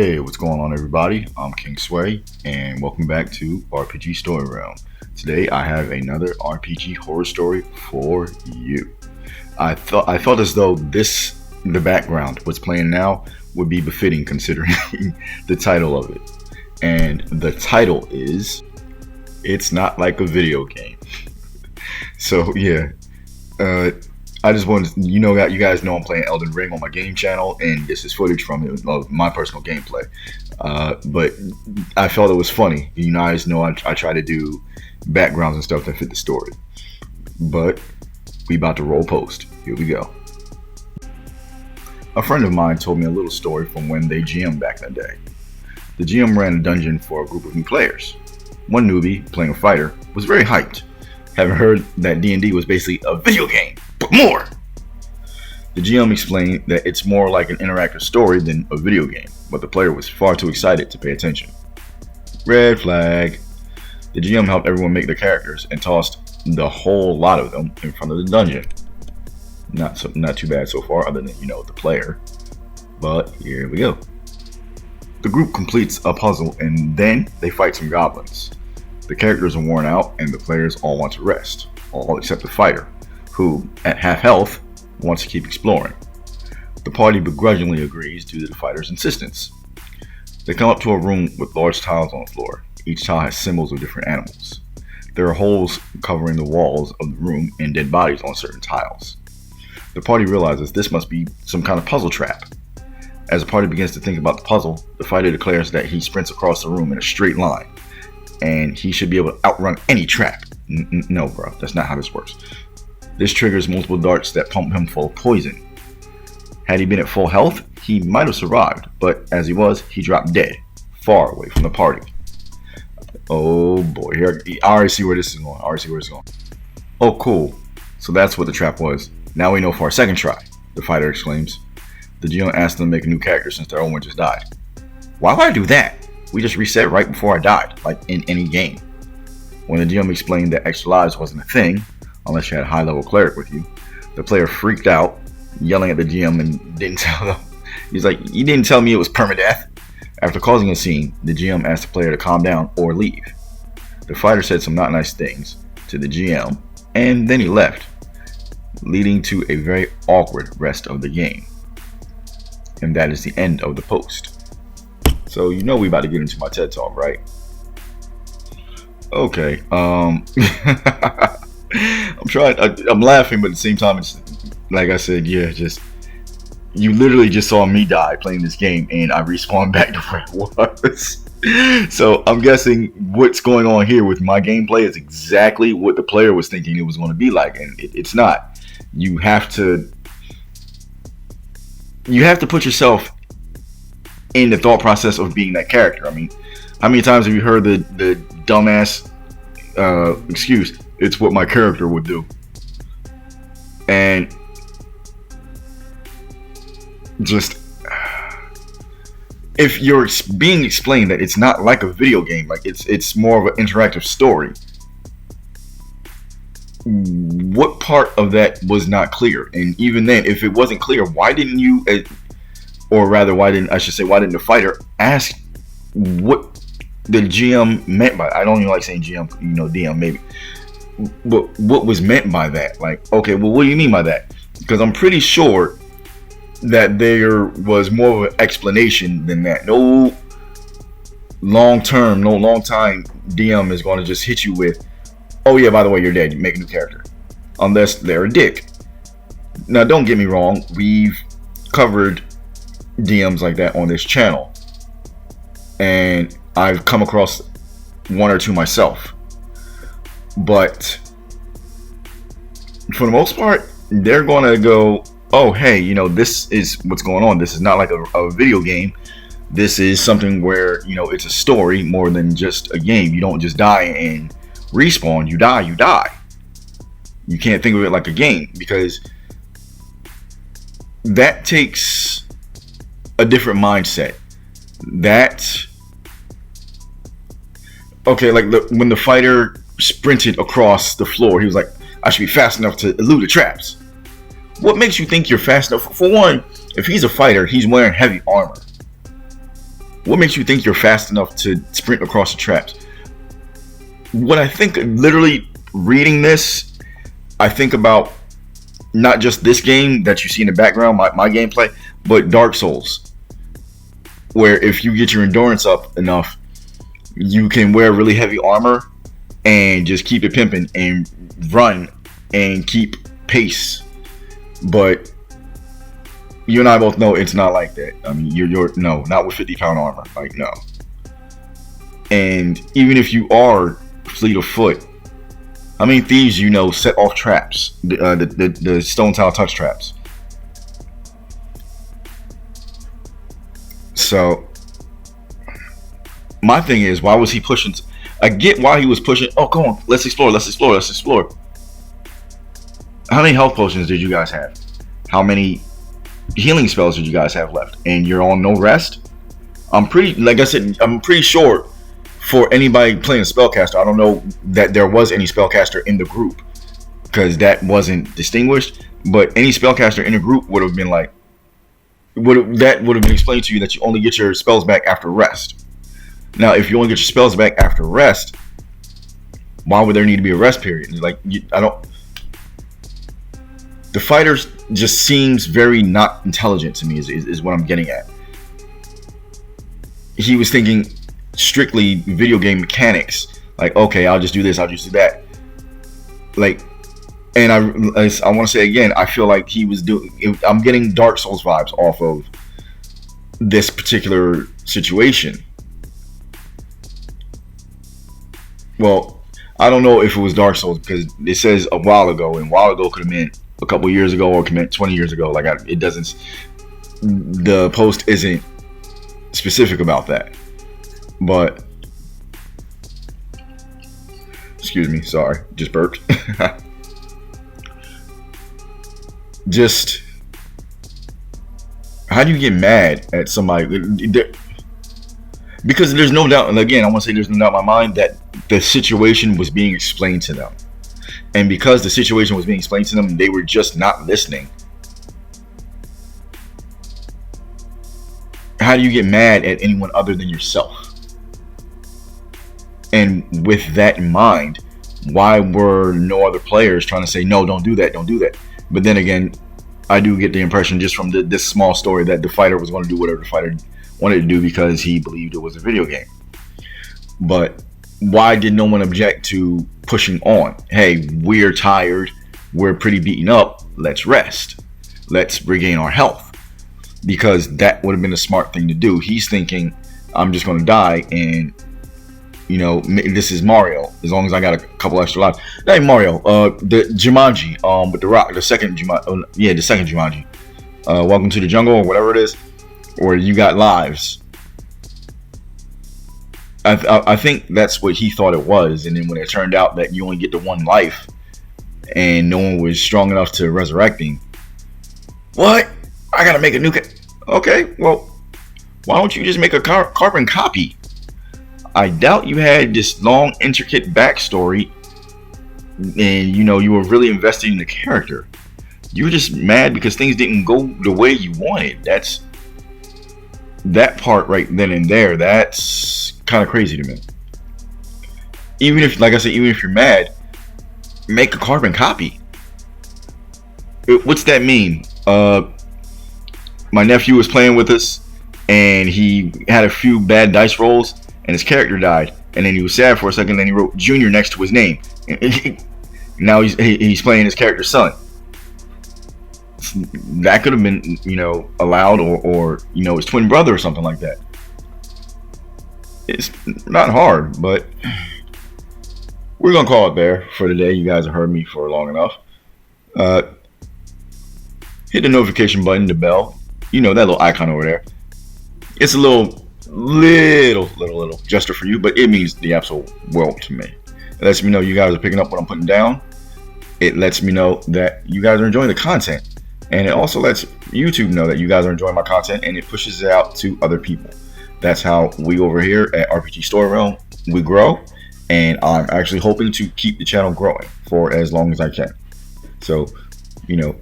Hey, what's going on, everybody? I'm King Sway, and welcome back to RPG Story Realm. Today, I have another RPG horror story for you. I felt as though the background, what's playing now, would be befitting considering the title of it. And the title is "It's Not Like a Video Game." So yeah, I just wanted to, you guys know I'm playing Elden Ring on my game channel, and this is footage from it of my personal gameplay. But I felt it was funny. You guys know I try to do backgrounds and stuff that fit the story. But we about to roll post. Here we go. A friend of mine told me a little story from when they GM'd back in the day. The GM ran a dungeon for a group of new players. One newbie, playing a fighter, was very hyped, having heard that D&D was basically a video game, but more. The GM explained that it's more like an interactive story than a video game, but the player was far too excited to pay attention. Red flag. The GM helped everyone make their characters and tossed the whole lot of them in front of the dungeon. Not too bad so far, other than, the player. But here we go. The group completes a puzzle and then they fight some goblins. The characters are worn out and the players all want to rest, all except the fighter, who, at half health, wants to keep exploring. The party begrudgingly agrees due to the fighter's insistence. They come up to a room with large tiles on the floor. Each tile has symbols of different animals. There are holes covering the walls of the room and dead bodies on certain tiles. The party realizes this must be some kind of puzzle trap. As the party begins to think about the puzzle, the fighter declares that he sprints across the room in a straight line, and he should be able to outrun any trap. No, bro, that's not how this works. This triggers multiple darts that pump him full of poison. Had he been at full health, he might have survived, but as he was, he dropped dead, far away from the party. Oh boy, here I already see where this is going. Oh cool, so that's what the trap was. Now we know for our second try, the fighter exclaims. The GM asked them to make a new character since their own one just died. Why would I do that? We just reset right before I died, like in any game. When the GM explained that extra lives wasn't a thing, unless you had a high-level cleric with you, the player freaked out, yelling at the GM and didn't tell them. He's like, "You didn't tell me it was permadeath." After causing a scene, the GM asked the player to calm down or leave. The fighter said some not nice things to the GM, and then he left, leading to a very awkward rest of the game. And that is the end of the post. So we about to get into my TED Talk, right? Okay. I'm I'm laughing, but at the same time, it's like I said, you literally just saw me die playing this game, and I respawned back to where it was. So I'm guessing what's going on here with my gameplay is exactly what the player was thinking it was going to be like, and it's not. You have to put yourself in the thought process of being that character. I mean, how many times have you heard the dumbass excuse, "It's what my character would do"? And just, if you're being explained that it's not like a video game, like it's more of an interactive story, what part of that was not clear? And even then, if it wasn't clear, why didn't the fighter ask what the GM meant by it? I don't even like saying GM, DM maybe, but what was meant by that? Like, okay, well, what do you mean by that? Because I'm pretty sure that there was more of an explanation than that. No long time DM is going to just hit you with, "Oh yeah, by the way, you're dead, you make a new character," unless they're a dick. Now, don't get me wrong, we've covered DMs like that on this channel, and I've come across one or two myself, but for the most part, they're gonna go, "Oh hey, this is what's going on. This is not like a video game. This is something where it's a story more than just a game. You don't just die and respawn. You die. You can't think of it like a game, because that takes a different mindset. Okay, like when the fighter sprinted across the floor, he was like, "I should be fast enough to elude the traps." What makes you think you're fast enough? For one, if he's a fighter, he's wearing heavy armor. What makes you think you're fast enough to sprint across the traps? What I think, literally reading this, I think about not just this game that you see in the background, my gameplay, but Dark Souls, where if you get your endurance up enough, you can wear really heavy armor and just keep it pimping and run and keep pace. But you and I both know it's not like that. I mean, you're no, not with 50-pound armor. Like, no. And even if you are fleet of foot, how many thieves you know set off traps? The stone tile touch traps. So my thing is, why was he pushing? I get why he was pushing. Oh, come on, let's explore. How many health potions did you guys have? How many healing spells did you guys have left? And you're on no rest? I'm pretty sure for anybody playing a spellcaster, I don't know that there was any spellcaster in the group, because that wasn't distinguished, but any spellcaster in a group would have been like, that would have been explained to you that you only get your spells back after rest. Now, if you only get your spells back after rest, why would there need to be a rest period? Like, the fighters just seems very not intelligent to me, is what I'm getting at. He was thinking strictly video game mechanics, like, okay, I'll just do this, I'll just do that. Like, and I want to say again, I feel like he was doing, I'm getting Dark Souls vibes off of this particular situation. Well, I don't know if it was Dark Souls, because it says a while ago, and while ago could have meant a couple years ago, or could have meant 20 years ago. Like, it doesn't, the post isn't specific about that. But, excuse me, sorry, just burped. Just, how do you get mad at somebody? Because there's no doubt, and again, I want to say there's no doubt in my mind that the situation was being explained to them. And because the situation was being explained to them, they were just not listening. How do you get mad at anyone other than yourself? And with that in mind, why were no other players trying to say, no, don't do that, don't do that? But then again, I do get the impression just from this small story that the fighter was going to do whatever the fighter wanted to do because he believed it was a video game. But why did no one object to pushing on? Hey, we're tired, we're pretty beaten up, let's rest, let's regain our health. Because that would have been a smart thing to do. He's thinking, I'm just going to die, and you know, this is Mario. As long as I got a couple extra lives. Hey, Mario, the Jumanji, with the Rock, the second Jumanji. Welcome to the Jungle, or whatever it is, where you got lives. I think that's what he thought it was, and then when it turned out that you only get the one life, and no one was strong enough to resurrect him. What? I gotta make a new. Okay, well, why don't you just make a carbon copy? I doubt you had this long, intricate backstory, and you know you were really invested in the character. You were just mad because things didn't go the way you wanted. That's that part right then and there. That's kind of crazy to me. Even if, like I said, even if you're mad, make a carbon copy. What's that mean? My nephew was playing with us, and he had a few bad dice rolls. And his character died, and then he was sad for a second. Then he wrote Junior next to his name. Now he's playing his character's son. That could have been, you know, allowed, or you know, his twin brother or something like that. It's not hard, but we're gonna call it there for today. You guys have heard me for long enough. Hit the notification button, the bell. You know, that little icon over there. It's a little gesture for you, but it means the absolute world to me. It lets me know you guys are picking up what I'm putting down. It lets me know that you guys are enjoying the content, and it also lets YouTube know that you guys are enjoying my content, and it pushes it out to other people. That's how we over here at RPG Story Realm, we grow, and I'm actually hoping to keep the channel growing for as long as I can. So, you know,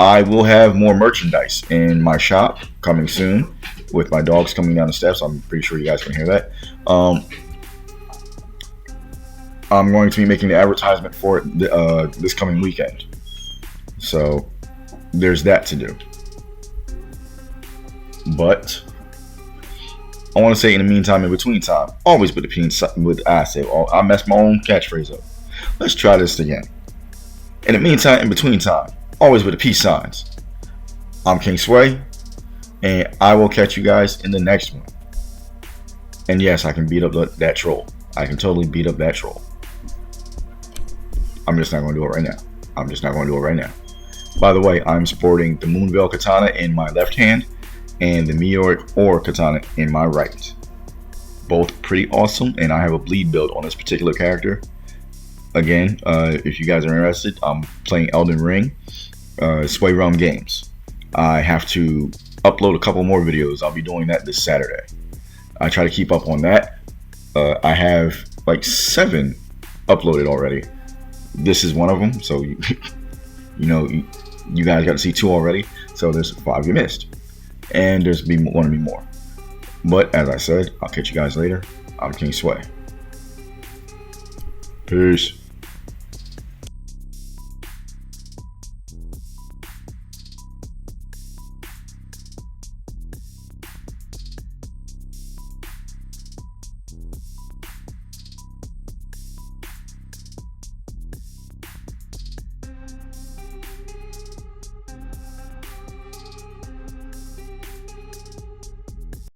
I will have more merchandise in my shop coming soon, with my dogs coming down the steps. I'm pretty sure you guys can hear that. I'm going to be making the advertisement for it this coming weekend. So there's that to do. But I want to say, in the meantime, in between time, always with the peace. I messed my own catchphrase up. Let's try this again. In the meantime, in between time, always with the peace signs. I'm King Sway, and I will catch you guys in the next one. And yes, I can beat up that troll. I can totally beat up that troll. I'm just not going to do it right now. By the way, I'm sporting the Moonveil Katana in my left hand and the Meteoric Ore Katana in my right. Both pretty awesome, and I have a bleed build on this particular character. Again, if you guys are interested, I'm playing Elden Ring, Sway Realm Games. I have to upload a couple more videos. I'll be doing that this Saturday. I try to keep up on that. I have like 7 uploaded already. This is one of them, so you guys got to see 2 already. So there's 5 you missed, and there's going to be more. But as I said, I'll catch you guys later. I'm King Sway. Peace.